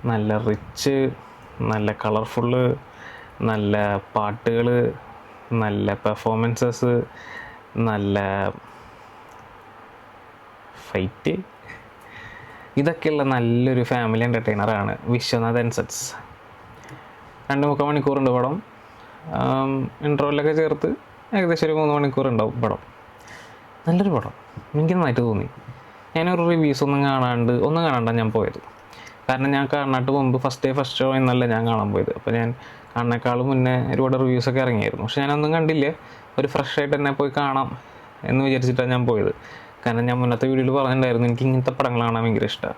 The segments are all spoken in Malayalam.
നല്ല റിച്ച്, നല്ല കളർഫുള്ള്, നല്ല പാട്ടുകൾ, നല്ല പെർഫോമൻസസ്, നല്ല ഫൈറ്റ്, ഇതൊക്കെയുള്ള നല്ലൊരു ഫാമിലി എൻ്റർടൈനറാണ് വിശ്വനാഥ് ആൻഡ് സൺസ്. 2.25 മണിക്കൂറുണ്ട് പടം. ഇൻട്രോലൊക്കെ ചേർത്ത് ഏകദേശം ഒരു 3 മണിക്കൂർ ഉണ്ടാവും പടം. നല്ലൊരു പടം, എനിക്ക് നന്നായിട്ട് തോന്നി. ഞാനൊരു റിവ്യൂസ് ഒന്നും കാണാണ്ടാണ് ഞാൻ പോയത്. കാരണം ഞാൻ കാണാനായിട്ട് മുമ്പ് ഫസ്റ്റ് ഷോ എന്നല്ല ഞാൻ കാണാൻ പോയത്. അപ്പോൾ ഞാൻ കാണുന്നേക്കാളും മുന്നേ ഒരുപാട് റിവ്യൂസൊക്കെ ഇറങ്ങിയായിരുന്നു. പക്ഷെ ഞാനൊന്നും കണ്ടില്ല. ഒരു ഫ്രഷ് ആയിട്ട് തന്നെ പോയി കാണാം എന്ന് വിചാരിച്ചിട്ടാണ് ഞാൻ പോയത്. കാരണം ഞാൻ മുന്നത്തെ വീഡിയോയിൽ പറഞ്ഞിട്ടുണ്ടായിരുന്നു എനിക്ക് ഇങ്ങനത്തെ പടങ്ങൾ കാണാൻ ഭയങ്കര ഇഷ്ടമാണ്.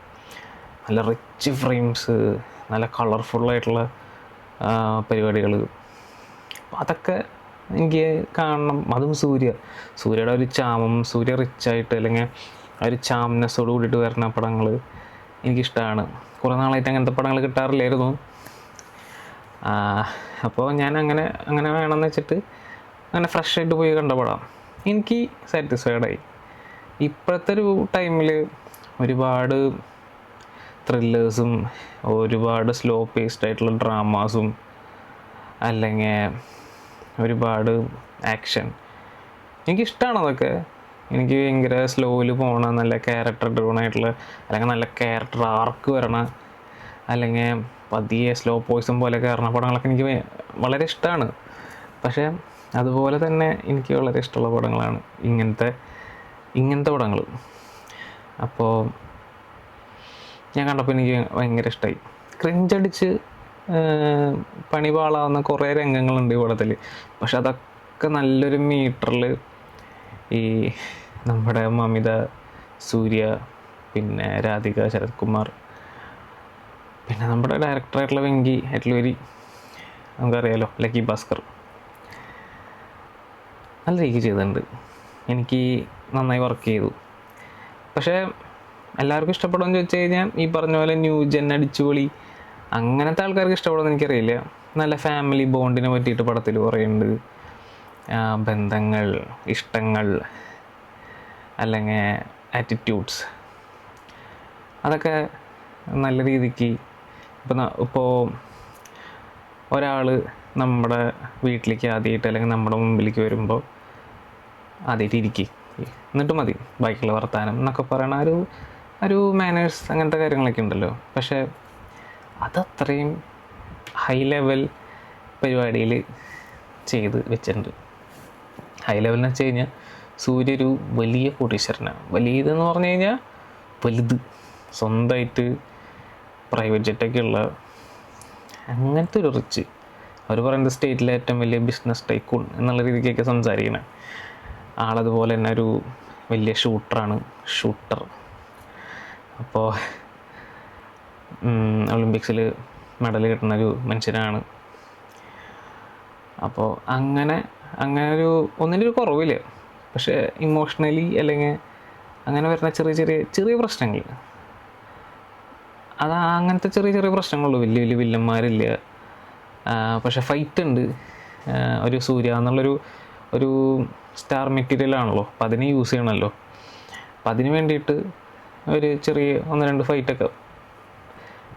നല്ല റിച്ച് ഫ്രെയിംസ്, നല്ല കളർഫുള്ളായിട്ടുള്ള പരിപാടികൾ, അതൊക്കെ എനിക്ക് കാണണം. അതും സൂര്യയുടെ ഒരു ചാമം, സൂര്യ റിച്ചായിട്ട് അല്ലെങ്കിൽ ആ ഒരു ചാംനെസ്സോട് കൂടിയിട്ട് വരുന്ന പടങ്ങൾ എനിക്കിഷ്ടമാണ്. കുറേ നാളായിട്ട് അങ്ങനത്തെ പടങ്ങൾ കിട്ടാറില്ലായിരുന്നു. അപ്പോൾ ഞാൻ അങ്ങനെ വേണമെന്ന് വെച്ചിട്ട് അങ്ങനെ ഫ്രഷായിട്ട് പോയി കണ്ട പടം എനിക്ക് സാറ്റിസ്ഫൈഡായി. ഇപ്പോഴത്തെ ഒരു ടൈമിൽ ഒരുപാട് ത്രില്ലേഴ്സും ഒരുപാട് സ്ലോ പേസ്ഡ് ആയിട്ടുള്ള ഡ്രാമാസും അല്ലെങ്കിൽ ഒരുപാട് ആക്ഷൻ എനിക്കിഷ്ടമാണ്. അതൊക്കെ എനിക്ക് ഭയങ്കര സ്ലോയിൽ പോകണ, നല്ല ക്യാരക്ടർ ഡ്രിവൺ ആയിട്ടുള്ള, അല്ലെങ്കിൽ നല്ല ക്യാരക്ടർ ആർക്ക് വരണ, അല്ലെങ്കിൽ പതിയെ സ്ലോ പോയ്സൺ പോലെ കയറണ പടങ്ങളൊക്കെ എനിക്ക് വളരെ ഇഷ്ടമാണ്. പക്ഷേ അതുപോലെ തന്നെ എനിക്ക് വളരെ ഇഷ്ടമുള്ള പടങ്ങളാണ് ഇങ്ങനത്തെ പടങ്ങൾ. അപ്പോൾ ഞാൻ കണ്ടപ്പോൾ എനിക്ക് ഭയങ്കര ഇഷ്ടമായി. ക്രിഞ്ചടിച്ച് പണി പാളാവുന്ന കുറേ രംഗങ്ങളുണ്ട് ഈ പടത്തിൽ. പക്ഷെ അതൊക്കെ നല്ലൊരു മീറ്ററിൽ ഈ നമ്മുടെ മമിത, സൂര്യ, പിന്നെ രാധിക, ശരത് കുമാർ, പിന്നെ നമ്മുടെ ഡയറക്ടറായിട്ടുള്ള വെങ്കി എറ്റ്ലൂരി, നമുക്കറിയാലോ, ലക്കി ഭാസ്കർ, നല്ല രീതിക്ക് ചെയ്തിട്ടുണ്ട്. എനിക്ക് നന്നായി വർക്ക് ചെയ്തു. പക്ഷേ എല്ലാവർക്കും ഇഷ്ടപ്പെടുമെന്ന് ചോദിച്ചു കഴിഞ്ഞാൽ ഈ പറഞ്ഞ പോലെ ന്യൂ ജെൻ അടിച്ചുപൊളി അങ്ങനത്തെ ആൾക്കാർക്ക് ഇഷ്ടപ്പെടുമെന്ന് എനിക്കറിയില്ല. നല്ല ഫാമിലി ബോണ്ടിനെ പറ്റിയിട്ട് പടത്തിൽ പറയുന്നുണ്ട്. ബന്ധങ്ങൾ, ഇഷ്ടങ്ങൾ, അല്ലെങ്കിൽ ആറ്റിറ്റ്യൂഡ്സ്, അതൊക്കെ നല്ല രീതിക്ക് ഇപ്പോൾ ഒരാൾ നമ്മുടെ വീട്ടിലേക്ക് ആദ്യമായിട്ട് അല്ലെങ്കിൽ നമ്മുടെ മുമ്പിലേക്ക് വരുമ്പോൾ ആദ്യമായിട്ട് ഇരിക്കുക, എന്നിട്ട് മതി ബാക്കിയുള്ള വർത്താനം എന്നൊക്കെ പറയണ ഒരു മാനേഴ്സ്, അങ്ങനത്തെ കാര്യങ്ങളൊക്കെ ഉണ്ടല്ലോ. പക്ഷേ അതത്രയും ഹൈ ലെവൽ പരിപാടിയിൽ ചെയ്ത് വെച്ചിട്ടുണ്ട്. ഹൈ ലെവൽ എന്ന് വെച്ച് കഴിഞ്ഞാൽ സൂര്യ ഒരു വലിയ കോടീശ്വരനാണ്. വലിയതെന്ന് പറഞ്ഞു കഴിഞ്ഞാൽ വലുത്, സ്വന്തമായിട്ട് പ്രൈവറ്റ് ജെറ്റൊക്കെ ഉള്ള അങ്ങനത്തെ ഒരു റിച്ച്. അവർ പറയുന്നത് സ്റ്റേറ്റിലെ ഏറ്റവും വലിയ ബിസിനസ് ടൈക്കൂൺ എന്നുള്ള രീതിക്കൊക്കെ സംസാരിക്കണം ആളതുപോലെ തന്നെ ഒരു വലിയ ഷൂട്ടർ. അപ്പോൾ ഒളിമ്പിക്സിൽ മെഡൽ കിട്ടുന്ന ഒരു മനുഷ്യനാണ്. അപ്പോൾ അങ്ങനെ ഒന്നിൻ്റെ ഒരു കുറവില്ല. പക്ഷേ ഇമോഷണലി അല്ലെങ്കിൽ അങ്ങനെ വരുന്ന ചെറിയ പ്രശ്നങ്ങൾ, അങ്ങനത്തെ ചെറിയ പ്രശ്നങ്ങളുള്ളൂ. വലിയ വില്ലന്മാരില്ല. പക്ഷെ ഫൈറ്റ് ഉണ്ട്. ഒരു സൂര്യ എന്നുള്ളൊരു സ്റ്റാർ മെറ്റീരിയലാണല്ലോ, അപ്പം അതിനെ യൂസ് ചെയ്യണമല്ലോ. അപ്പം അതിന് വേണ്ടിയിട്ട് ഒരു ചെറിയ 1-2 ഫൈറ്റൊക്കെ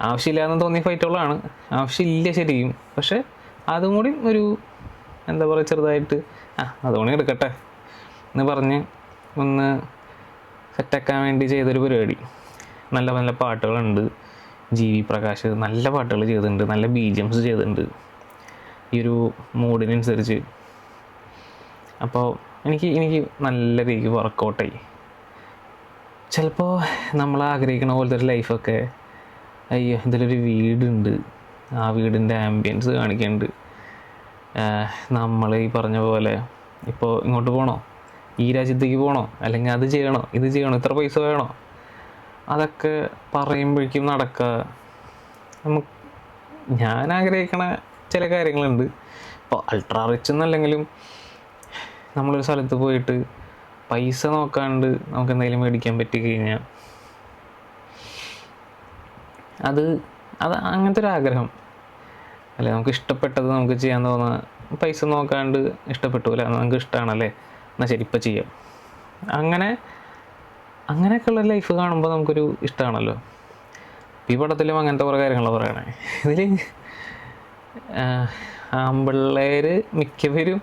ആവശ്യമില്ലാന്ന് തോന്നിയ ഫൈറ്റുകളാണ്. ആവശ്യമില്ല ശരിക്കും, പക്ഷെ അതും കൂടി ഒരു എന്താ പറയുക, ചെറുതായിട്ട് അതുകൊണ്ട് എടുക്കട്ടെ എന്ന് പറഞ്ഞ് ഒന്ന് സെറ്റാക്കാൻ വേണ്ടി ചെയ്തൊരു പരിപാടി. നല്ല പാട്ടുകളുണ്ട്. GV പ്രകാശ് നല്ല പാട്ടുകൾ ചെയ്തിട്ടുണ്ട്, നല്ല BGMs ചെയ്തിട്ടുണ്ട് ഈ ഒരു മൂഡിനനുസരിച്ച്. അപ്പോൾ എനിക്ക് നല്ല രീതിക്ക് വർക്കൗട്ടായി. ചിലപ്പോൾ നമ്മൾ ആഗ്രഹിക്കുന്ന പോലത്തെ ഒരു ലൈഫൊക്കെ, അയ്യോ ഇതിലൊരു വീടുണ്ട്, ആ വീടിൻ്റെ ആംബിയൻസ് കാണിക്കുന്നുണ്ട്, നമ്മൾ ഈ പറഞ്ഞ പോലെ ഇപ്പോൾ ഇങ്ങോട്ട് പോകണോ, ഈ രാജ്യത്തേക്ക് പോകണോ, അല്ലെങ്കിൽ അത് ചെയ്യണോ, ഇത് ചെയ്യണോ, ഇത്ര പൈസ വേണോ, അതൊക്കെ പറയുമ്പോഴേക്കും ഞാൻ ആഗ്രഹിക്കണ ചില കാര്യങ്ങളുണ്ട്. ഇപ്പോൾ അൾട്രാ റിച്ച് എന്നല്ലെങ്കിലും നമ്മളൊരു സ്ഥലത്ത് പോയിട്ട് പൈസ നോക്കാണ്ട് നമുക്ക് എന്തെങ്കിലും മേടിക്കാൻ പറ്റിക്കഴിഞ്ഞാൽ അത് അങ്ങനത്തെ ഒരു ആഗ്രഹം അല്ലേ. നമുക്ക് ഇഷ്ടപ്പെട്ടത് നമുക്ക് ചെയ്യാൻ തോന്നുക, പൈസ നോക്കാണ്ട് ഇഷ്ടപ്പെട്ടു അല്ലേ, നമുക്ക് ഇഷ്ടമാണല്ലേ, എന്നാൽ ശരി ഇപ്പം ചെയ്യാം. അങ്ങനെയൊക്കെയുള്ള ലൈഫ് കാണുമ്പോൾ നമുക്കൊരു ഇഷ്ടമാണല്ലോ. ഈ പടത്തിലും അങ്ങനത്തെ കുറേ കാര്യങ്ങളാണ് പറയണേ. ഇതിൽ ആമ്പിള്ളേർ മിക്കവരും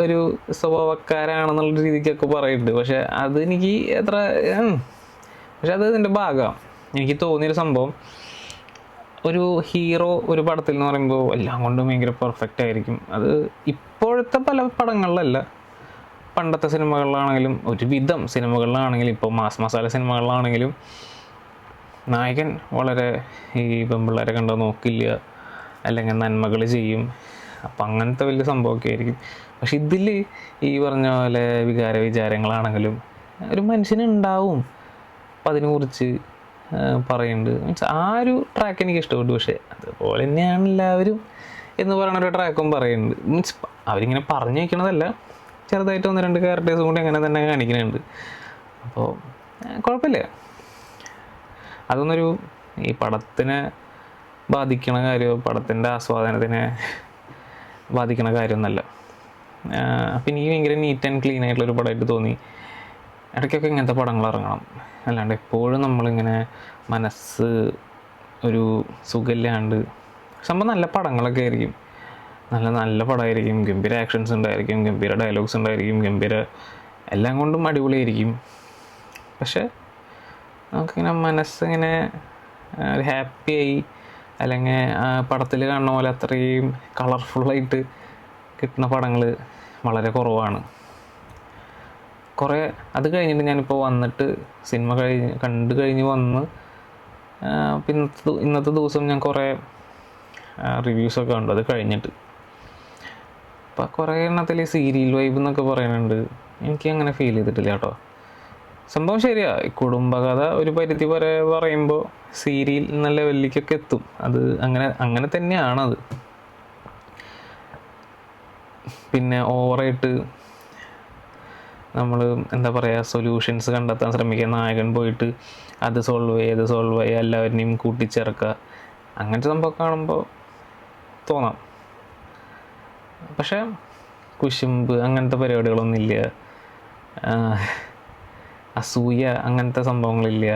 ഒരു സ്വഭാവക്കാരാണെന്നുള്ള രീതിക്കൊക്കെ പറയുന്നുണ്ട്. പക്ഷെ അതെനിക്ക് എത്ര പക്ഷെ അത് ഇതിൻ്റെ ഭാഗമാണ്. എനിക്ക് തോന്നിയൊരു സംഭവം, ഒരു ഹീറോ ഒരു പടത്തിൽ എന്ന് പറയുമ്പോൾ എല്ലാം കൊണ്ടും ഭയങ്കര പെർഫെക്റ്റ് ആയിരിക്കും. അത് ഇപ്പോഴത്തെ പല പടങ്ങളിലല്ല, പണ്ടത്തെ സിനിമകളിലാണെങ്കിലും ഒരുവിധം സിനിമകളിലാണെങ്കിലും ഇപ്പോൾ മാസ് മസാല സിനിമകളിലാണെങ്കിലും നായകൻ വളരെ ഈ പെൺപിള്ളേരെ കണ്ടോ നോക്കില്ല, അല്ലെങ്കിൽ നന്മകൾ ചെയ്യും. അപ്പം അങ്ങനത്തെ വലിയ സംഭവമൊക്കെ ആയിരിക്കും. പക്ഷെ ഇതിൽ ഈ പറഞ്ഞ പോലെ വിചാരങ്ങളാണെങ്കിലും ഒരു മനുഷ്യനുണ്ടാവും, അപ്പം അതിനെക്കുറിച്ച് പറയുന്നുണ്ട്. മീൻസ് ആ ഒരു ട്രാക്ക് എനിക്ക് ഇഷ്ടപ്പെട്ടു. പക്ഷേ അതുപോലെ തന്നെയാണ് എല്ലാവരും എന്ന് പറയുന്ന ഒരു ട്രാക്കും പറയുന്നുണ്ട്. മീൻസ് അവരിങ്ങനെ പറഞ്ഞു വയ്ക്കണതല്ല, ചെറുതായിട്ട് 1-2 ക്യാരക്ടേഴ്സും കൂടി അങ്ങനെ തന്നെ കാണിക്കുന്നുണ്ട്. അപ്പോൾ കുഴപ്പമില്ല. അതൊന്നൊരു ഈ പടത്തിനെ ബാധിക്കണ കാര്യമോ പടത്തിൻ്റെ ആസ്വാദനത്തിനെ ബാധിക്കണ കാര്യമൊന്നുമല്ല. അപ്പം എനിക്ക് ഭയങ്കര നീറ്റ് ആൻഡ് ക്ലീൻ ആയിട്ടുള്ളൊരു പടമായിട്ട് തോന്നി. ഇടയ്ക്കൊക്കെ ഇങ്ങനത്തെ പടങ്ങൾ ഇറങ്ങണം, അല്ലാണ്ട് എപ്പോഴും നമ്മളിങ്ങനെ മനസ്സ് ഒരു സുഖമില്ലാണ്ട്. സംഭവം നല്ല പടങ്ങളൊക്കെ ആയിരിക്കും, നല്ല പടമായിരിക്കും, ഗംഭീര ആക്ഷൻസ് ഉണ്ടായിരിക്കും, ഗംഭീര ഡയലോഗ്സ് ഉണ്ടായിരിക്കും, ഗംഭീര എല്ലാം കൊണ്ടും അടിപൊളിയായിരിക്കും. പക്ഷെ നമുക്കിങ്ങനെ മനസ്സിങ്ങനെ ഒരു ഹാപ്പിയായി അല്ലെങ്കിൽ പടത്തിൽ കാണുന്ന പോലെ അത്രയും കളർഫുള്ളായിട്ട് കിട്ടുന്ന പടങ്ങൾ വളരെ കുറവാണ്. കുറേ അത് കഴിഞ്ഞിട്ട് ഞാനിപ്പോൾ വന്നിട്ട് സിനിമ കണ്ടു കഴിഞ്ഞ് വന്ന് ഇന്നത്തെ ദിവസം ഞാൻ കുറേ റിവ്യൂസൊക്കെ കണ്ടു അത് കഴിഞ്ഞിട്ട്. അപ്പം കുറേ എണ്ണത്തിൽ സീരിയൽ വൈബ് എന്നൊക്കെ പറയുന്നുണ്ട്. എനിക്ക് അങ്ങനെ ഫീൽ ചെയ്തിട്ടില്ല കേട്ടോ. സംഭവം ശരിയാ, കുടുംബകഥ ഒരു പരിധി വരെ പറയുമ്പോൾ സീരിയൽ എന്ന ലെവലിലേക്കൊക്കെ എത്തും. അത് അങ്ങനെ തന്നെയാണത്. പിന്നെ ഓവറായിട്ട് നമ്മൾ എന്താ പറയുക, സൊല്യൂഷൻസ് കണ്ടെത്താൻ ശ്രമിക്കുക, നായകൻ പോയിട്ട് അത് സോൾവ് ചെയ്യുക, എല്ലാവരെയും കൂട്ടിച്ചേർക്കുക, അങ്ങനത്തെ സംഭവം കാണുമ്പോൾ തോന്നാം. പക്ഷേ കുശുമ്പ് അങ്ങനത്തെ പരിപാടികളൊന്നുമില്ല, അസൂയ അങ്ങനത്തെ സംഭവങ്ങളില്ല.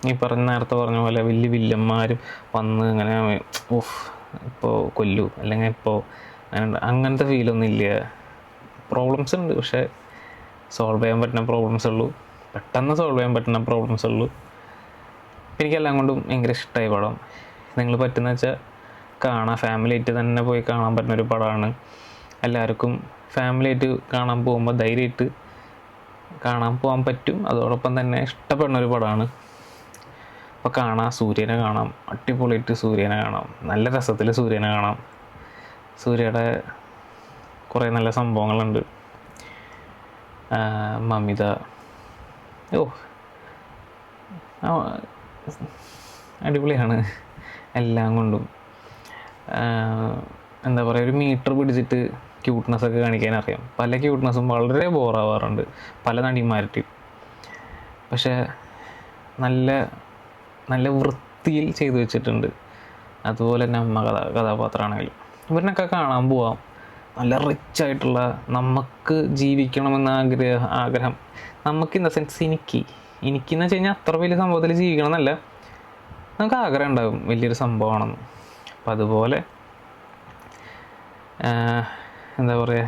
ഈ നേരത്തെ പറഞ്ഞ പോലെ വലിയ വില്ലന്മാരും വന്ന് അങ്ങനെ ഇപ്പോൾ കൊല്ലു അല്ലെങ്കിൽ ഇപ്പോൾ അങ്ങനത്തെ ഫീലൊന്നും ഇല്ല. പ്രോബ്ലംസ് ഉണ്ട്, പക്ഷേ സോൾവ് ചെയ്യാൻ പറ്റുന്ന പ്രോബ്ലംസ് ഉള്ളൂ, പെട്ടെന്ന് സോൾവ് ചെയ്യാൻ പറ്റുന്ന പ്രോബ്ലംസ് ഉള്ളൂ. എനിക്കെല്ലാം കൊണ്ടും ഭയങ്കര ഇഷ്ടമായി പടം. നിങ്ങൾ പറ്റുന്ന വെച്ചാൽ കാണാം, ഫാമിലി ആയിട്ട് തന്നെ പോയി കാണാൻ പറ്റുന്നൊരു പടമാണ്. എല്ലാവർക്കും ഫാമിലി ആയിട്ട് കാണാൻ പോകുമ്പോൾ ധൈര്യമായിട്ട് കാണാൻ പോകാൻ പറ്റും. അതോടൊപ്പം തന്നെ ഇഷ്ടപ്പെടുന്നൊരു പടമാണ്. അപ്പോൾ കാണാം, സൂര്യനെ കാണാം, അടിപൊളിയായിട്ട് സൂര്യനെ കാണാം, നല്ല രസത്തിൽ സൂര്യനെ കാണാം. സൂര്യയുടെ കുറേ നല്ല സംഭവങ്ങളുണ്ട്. മമിത അടിപൊളിയാണ് എല്ലാം കൊണ്ടും. എന്താ പറയുക, ഒരു മീറ്റർ പിടിച്ചിട്ട് ക്യൂട്ട്നെസ്സൊക്കെ കാണിക്കാൻ അറിയാം. പല ക്യൂട്ട്നെസ്സും വളരെ ബോറാവാറുണ്ട് പല നടിമാരുടെയും. പക്ഷേ നല്ല വൃത്തിയിൽ ചെയ്തു വെച്ചിട്ടുണ്ട്. അതുപോലെ തന്നെ അമ്മ കഥാപാത്രമാണെങ്കിലും ഇവരിനൊക്കെ കാണാൻ പോവാം. നല്ല റിച്ചായിട്ടുള്ള, നമുക്ക് ജീവിക്കണമെന്ന ആഗ്രഹം നമുക്ക് ഇൻ ദ സെൻസ് എനിക്കെന്ന് വെച്ച് കഴിഞ്ഞാൽ അത്ര വലിയ സംഭവത്തിൽ ജീവിക്കണം എന്നല്ല, നമുക്ക് ആഗ്രഹം ഉണ്ടാകും വലിയൊരു സംഭവമാണെന്ന്. അപ്പം അതുപോലെ എന്താ പറയുക,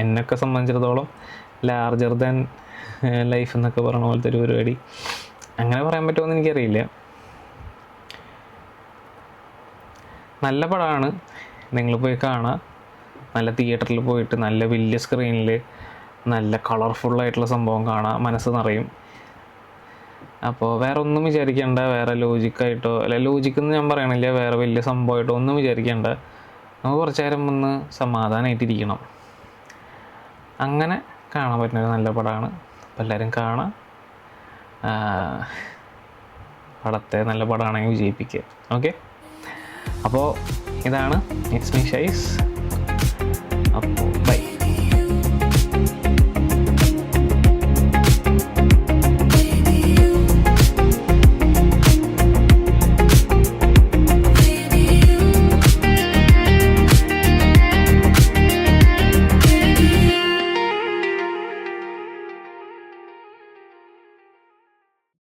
എന്നൊക്കെ സംബന്ധിച്ചിടത്തോളം ലാർജർ ദാൻ ലൈഫ് എന്നൊക്കെ പറയുന്ന പോലത്തെ ഒരു പരിപാടി, അങ്ങനെ പറയാൻ പറ്റുമെന്ന് എനിക്കറിയില്ല. നല്ല പടമാണ്, നിങ്ങൾ പോയി കാണാം. നല്ല തിയേറ്ററിൽ പോയിട്ട് നല്ല വലിയ സ്ക്രീനിൽ നല്ല കളർഫുള്ളായിട്ടുള്ള സംഭവം കാണാം, മനസ്സ് നിറയും. അപ്പോൾ വേറെ ഒന്നും വിചാരിക്കേണ്ട, വേറെ ലോജിക്കായിട്ടോ അല്ല, ലോജിക്കെന്ന് ഞാൻ പറയണില്ല, വേറെ വലിയ സംഭവമായിട്ടോ ഒന്നും വിചാരിക്കേണ്ട. നമുക്ക് കുറച്ച് നേരം ഒന്ന് സമാധാനമായിട്ടിരിക്കണം. അങ്ങനെ കാണാൻ പറ്റുന്നൊരു നല്ല പടമാണ്. അപ്പോൾ എല്ലാവരും കാണാം. പടത്തെ നല്ല പടമാണെങ്കിൽ വിജയിപ്പിക്കുക. ഓക്കെ, അപ്പോൾ ഇതാണ് ഇറ്റ്സ് മീ ഷൈസ്. അപ്പോൾ ബൈ.